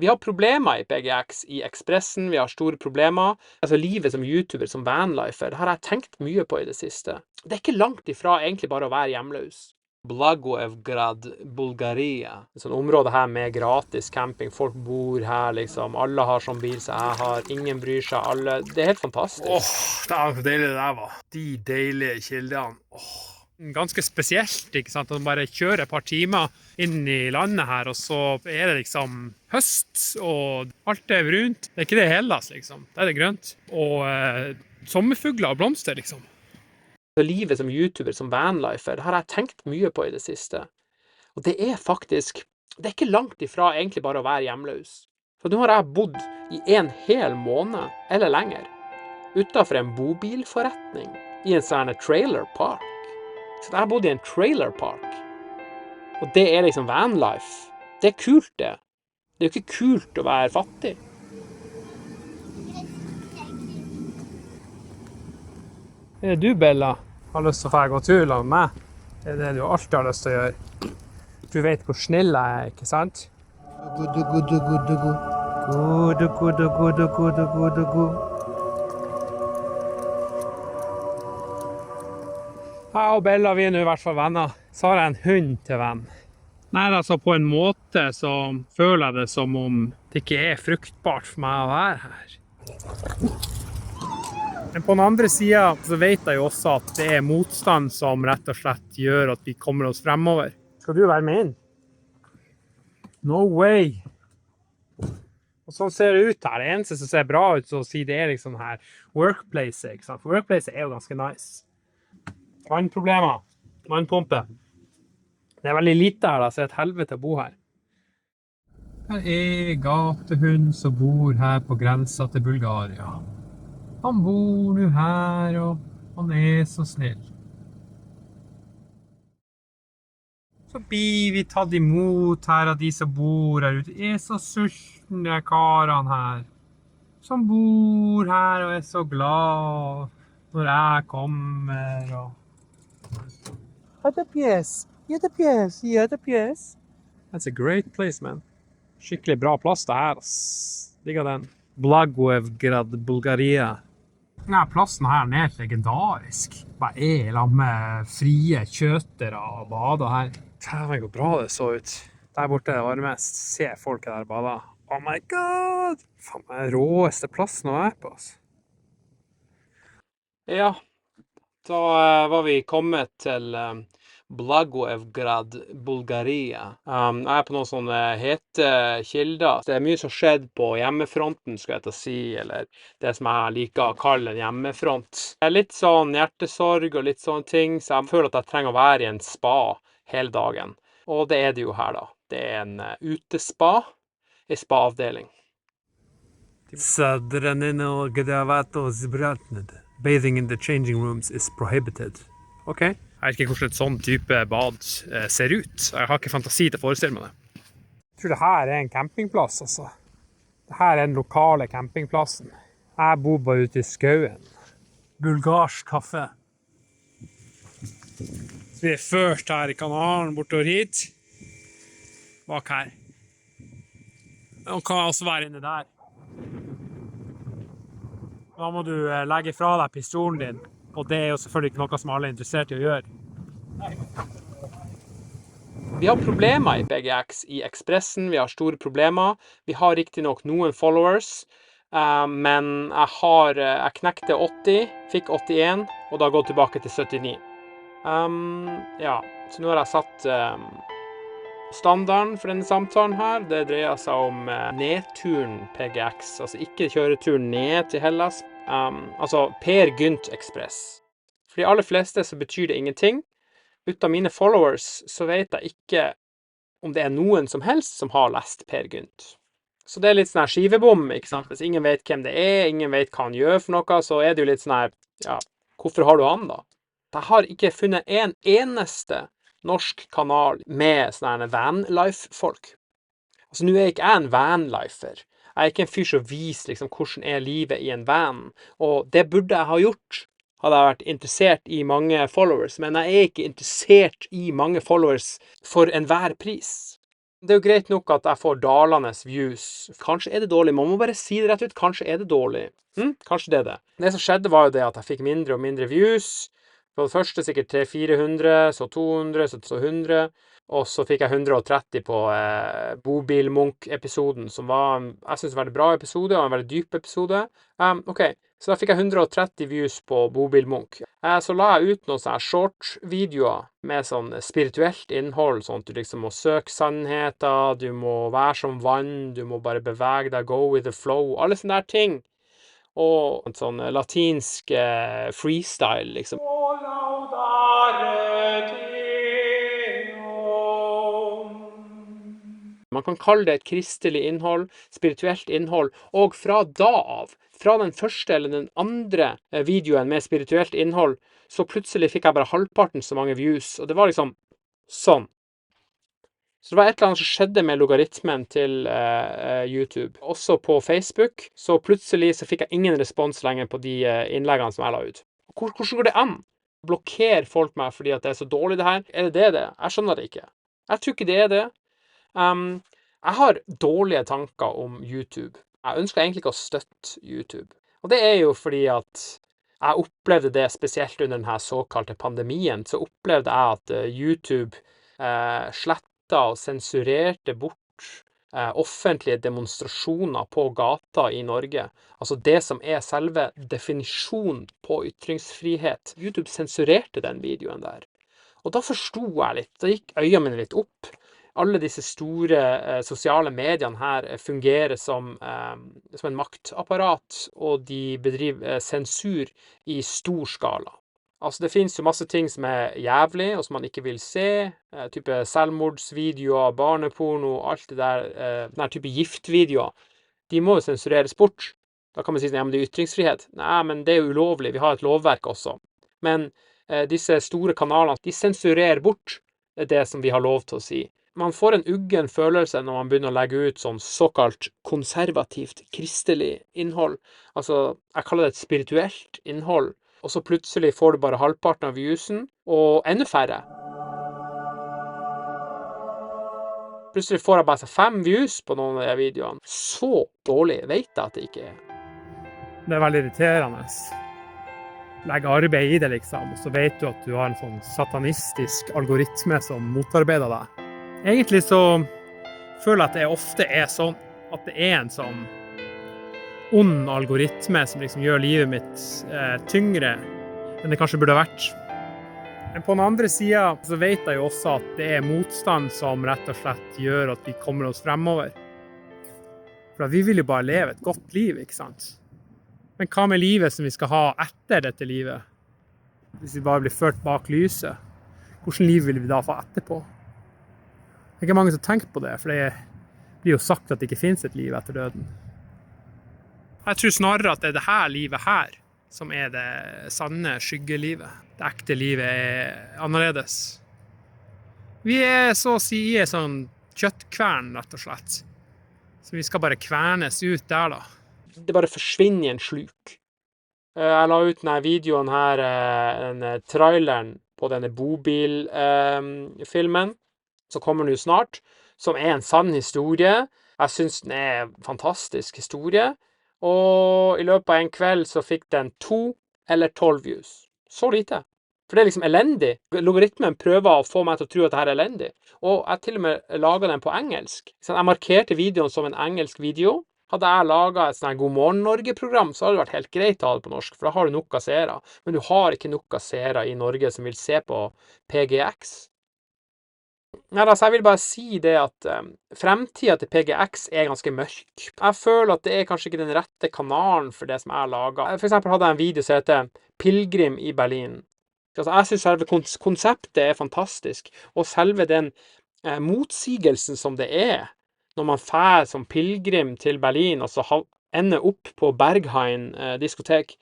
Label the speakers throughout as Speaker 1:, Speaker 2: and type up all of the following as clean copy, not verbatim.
Speaker 1: Vi har problemer i PGX, i Ekspressen, vi har store problemer. Altså livet som YouTuber, som vanlifer, det har jeg tenkt mye på i det siste. Det er ikke langt ifra egentlig bare å være hjemløs. Blagoevgrad, Bulgaria. Et sånt område her med gratis camping. Folk bor her, liksom. Alle har sånn bil som jeg har. Ingen bryr seg. Alle. Det er helt fantastisk.
Speaker 2: Det er så deilig det der var. De deilige kildene. Ganske spesielt, ikke sant? Å bare kjøre et par timer inn i landet her, og så er det liksom høst, og alt er brunt. Det er ikke det Hellas, liksom. Det er det grønt. Og sommerfugler og blomster, liksom.
Speaker 1: Livet som YouTuber, som vanlifer, det har jeg tenkt mye på i det siste. Og det er faktisk, det er ikke langt ifra egentlig bare å være hjemløs. For nå har jeg bodd i en hel måned, eller lenger, utenfor en bobilforretning, i en sånn trailer park. Så jeg har bodd i en trailer park. Og det er liksom vanlife. Det er kult, det. Det er jo ikke kult å være fattig.
Speaker 2: Er det du, Bella, har lyst til å gå tur med meg? Det er det du alltid har lyst til å gjøre. Du vet hvor snill jeg er, ikke sant? Jeg og Bella, vi er nå i hvert fall venner. Så har jeg en hund til venn. Nei, altså på en måte så føler jeg det som om det ikke er fruktbart for meg å være her. Men på den andre siden så vet jeg jo også at det er motstand som rett og slett gjør at vi kommer oss fremover. Skal du være med inn? No way! Og sånn ser det ut her. Det eneste som ser bra ut, så å si det er liksom her workplace, ikke sant? For workplace er jo ganske nice. Vannproblemer. Vannpumpe. Det er veldig lite her da, så det er et helvete å bo her. Her er gatehund som bor her på grensa til Bulgaria. Han bor nå her, og han er så snill. Så blir vi tatt imot her av de som bor her ute. De er så sultne karene her. Som bor her og er så glad når jeg kommer og... That's a great place, man. Skikkelig bra plass det her, ass. Ligger den. Blagoevgrad, Bulgaria. Denne plassen her er helt legendarisk. Bare er sammen med frie kjøtere og bader her. Hvor bra det så ut. Der borte er det varmest. Se folket der bader. Oh my god! Faen, det er råeste plassen å være på, altså.
Speaker 1: Ja, da var vi kommet til Blagoevgrad, Bulgaria. Jeg er på noen sånne hete kilder. Det er mye som skjedde på hjemmefronten, skulle jeg til å si, eller det som jeg liker å kalle en hjemmefront. Det er litt sånn hjertesorg og litt sånne ting, så jeg føler at jeg trenger å være i en spa hele dagen. Og det er det jo her da. Det er en utespa, en spa-avdeling.
Speaker 2: Bathing in the changing rooms is prohibited. Ok. Jeg vet ikke hvordan et sånn type bad ser ut. Jeg har ikke fantasi til å forestille meg det. Jeg tror det her er en campingplass, altså. Det her er den lokale campingplassen. Jeg bor bare ute i skauen. Bulgarsk kaffe. Så vi er først her i kanalen bortover hit. Bak her. Og kan også være inne der. Da må du legge fra deg pistolen din, og det er jo selvfølgelig ikke noe som alle er interessert i å gjøre.
Speaker 1: Vi har problemer i PGX, i Ekspressen, vi har store problemer. Vi har riktig nok noen followers, men jeg knekte 80, fikk 81, og da gått tilbake til 79. Ja, så nå har jeg satt standarden for denne samtalen her. Det dreier seg om nedturen PGX, altså ikke kjøreturen ned til Hellas, altså Per Gynt Ekspress. For de aller fleste så betyr det ingenting. Ut av mine followers så vet jeg ikke om det er noen som helst som har lest Per Gynt. Så det er litt sånn her skivebom, ikke sant? Hvis ingen vet hvem det er, ingen vet hva han gjør for noe, så er det jo litt sånn her, ja, hvorfor har du han da? Jeg har ikke funnet en eneste norsk kanal med sånne vanlife-folk. Altså, nå er ikke jeg en vanlifer. Jeg er ikke en fyr som viser liksom, hvordan er livet i en van. Og det burde jeg ha gjort, hadde jeg vært interessert i mange followers. Men jeg er ikke interessert i mange followers for enhver pris. Det er jo greit nok at jeg får dalende views. Kanskje er det dårlig, man må bare si det rett ut. Kanskje er det dårlig. Kanskje det er det. Det som skjedde var jo det at jeg fikk mindre og mindre views. På det første sikkert 300-400, så 200, så 100. Og så fikk jeg 130 på Bobil Munch-episoden, som var, jeg synes, en veldig bra episode, og en veldig dyp episode. Ok, så da fikk jeg 130 views på Bobil Munch. Så la jeg ut noen sånne short-videoer med sånn spirituelt innhold, sånn at du liksom må søke sannheter, du må være som vann, du må bare bevege deg, go with the flow, alle sånne der ting. Og en sånn latinsk freestyle, liksom. Man kan kalle det et kristelig innhold, spirituelt innhold, og fra da av, fra den første eller den andre videoen med spirituelt innhold, så plutselig fikk jeg bare halvparten så mange views, og det var liksom sånn. Så det var et eller annet som skjedde med logaritmen til YouTube. Også på Facebook, så plutselig så fikk jeg ingen respons lenger på de innleggene som jeg la ut. Hvordan går det an? Blokker folk meg fordi at det er så dårlig det her? Er det det? Jeg skjønner det ikke. Jeg tror ikke det er det. Jeg har dårlige tanker om YouTube. Jeg ønsker egentlig ikke å støtte YouTube. Og det er jo fordi at jeg opplevde det spesielt under denne såkalte pandemien, så opplevde jeg at YouTube sletta og sensurerte bort offentlige demonstrasjoner på gata i Norge. Altså det som er selve definisjonen på ytringsfrihet. YouTube sensurerte den videoen der. Og da forsto jeg litt, da gikk øynene mine litt opp. Alle disse store sosiale mediene her fungerer som en maktapparat, og de bedriver sensur i stor skala. Altså det finnes jo masse ting som er jævlig, og som man ikke vil se, type selvmordsvideoer, barneporno, alt det der, denne type giftvideoer, de må jo sensureres bort. Da kan man si, ja, men det er ytringsfrihet. Nei, men det er jo ulovlig, vi har et lovverk også. Men disse store kanalene, de sensurerer bort det som vi har lov til å si. Man får en uggen følelse når man begynner å legge ut sånn såkalt konservativt, kristelig innhold. Altså, jeg kaller det et spirituelt innhold. Og så plutselig får du bare halvparten av viewsen, og enda færre. Plutselig får jeg bare 5 views på noen av de videoene. Så dårlig vet jeg at det ikke er.
Speaker 2: Det er veldig irriterende. Legg arbeid i det, liksom, og så vet du at du har en sånn satanistisk algoritme som motarbeider deg. Egentlig så føler jeg at det ofte er sånn at det er en sånn ond algoritme som liksom gjør livet mitt tyngre enn det kanskje burde vært. Men på den andre siden så vet jeg jo også at det er motstand som rett og slett gjør at vi kommer oss fremover. For vi vil jo bare leve et godt liv, ikke sant? Men hva med livet som vi skal ha etter dette livet? Hvis vi bare blir ført bak lyset, hvordan liv vil vi da få etterpå? Det er ikke mange som tenker på det, for det blir jo sagt at det ikke finnes et liv etter døden. Jeg tror snarere at det er det her livet her som er det sanne skyggelivet. Det ekte livet er annerledes. Vi er så å si i sånn kjøttkvern, rett og slett. Så vi skal bare kvernes ut der da.
Speaker 1: Det bare forsvinner i en sluk. Jeg la ut denne videoen her, denne traileren på denne Bobil-filmen, som kommer nå snart, som er en sann historie. Jeg synes den er en fantastisk historie. Og i løpet av en kveld så fikk den 2 eller 12 views. Så lite. For det er liksom elendig. Logaritmen prøver å få meg til å tro at dette er elendig. Og jeg til og med laget den på engelsk. Så jeg markerte videoen som en engelsk video. Hadde jeg laget et sånt God morgen Norge-program, så hadde det vært helt greit å ha det på norsk, for da har du nok seere. Men du har ikke nok seere i Norge som vil se på PGX. Nei, altså jeg vil bare si det at fremtiden til PGX er ganske mørk. Jeg føler at det er kanskje ikke den rette kanalen for det som jeg laget. For eksempel hadde jeg en video som heter Pilgrim i Berlin. Altså, jeg synes selve konseptet er fantastisk, og selve den motsigelsen som det er når man fer som pilgrim til Berlin og så ender opp på Berghain diskotek.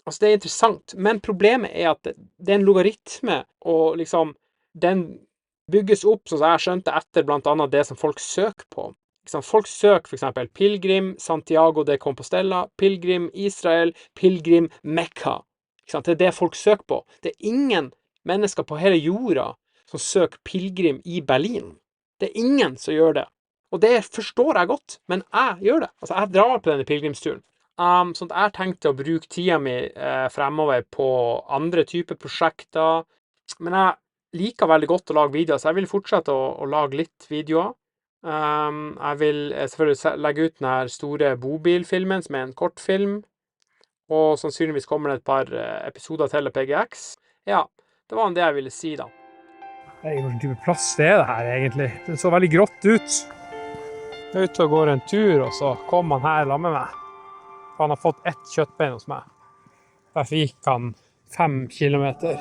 Speaker 1: Altså det er interessant, men problemet er at det er en logaritme, og liksom den bygges opp, sånn som jeg skjønte, etter blant annet det som folk søker på. Folk søker for eksempel Pilgrim, Santiago de Compostela, Pilgrim, Israel, Pilgrim, Mekka. Det er det folk søker på. Det er ingen mennesker på hele jorda som søker Pilgrim i Berlin. Det er ingen som gjør det. Og det forstår jeg godt, men jeg gjør det. Altså, jeg drar på denne pilgrimsturen. Sånn at jeg tenkte å bruke tida mi fremover på andre typer prosjekter. Men jeg liker veldig godt å lage videoer, så jeg vil fortsette å lage litt videoer. Jeg vil selvfølgelig legge ut denne store bobilfilmen, som er en kortfilm. Og sannsynligvis kommer det et par episoder til av PGX. Ja, det var det jeg ville si da.
Speaker 2: Hvilken type plass det er det her egentlig? Det så veldig grått ut. Jeg er ute og går en tur, og så kom han her sammen med meg. Han har fått ett kjøttbein hos meg. Derfor gikk han 5 kilometer.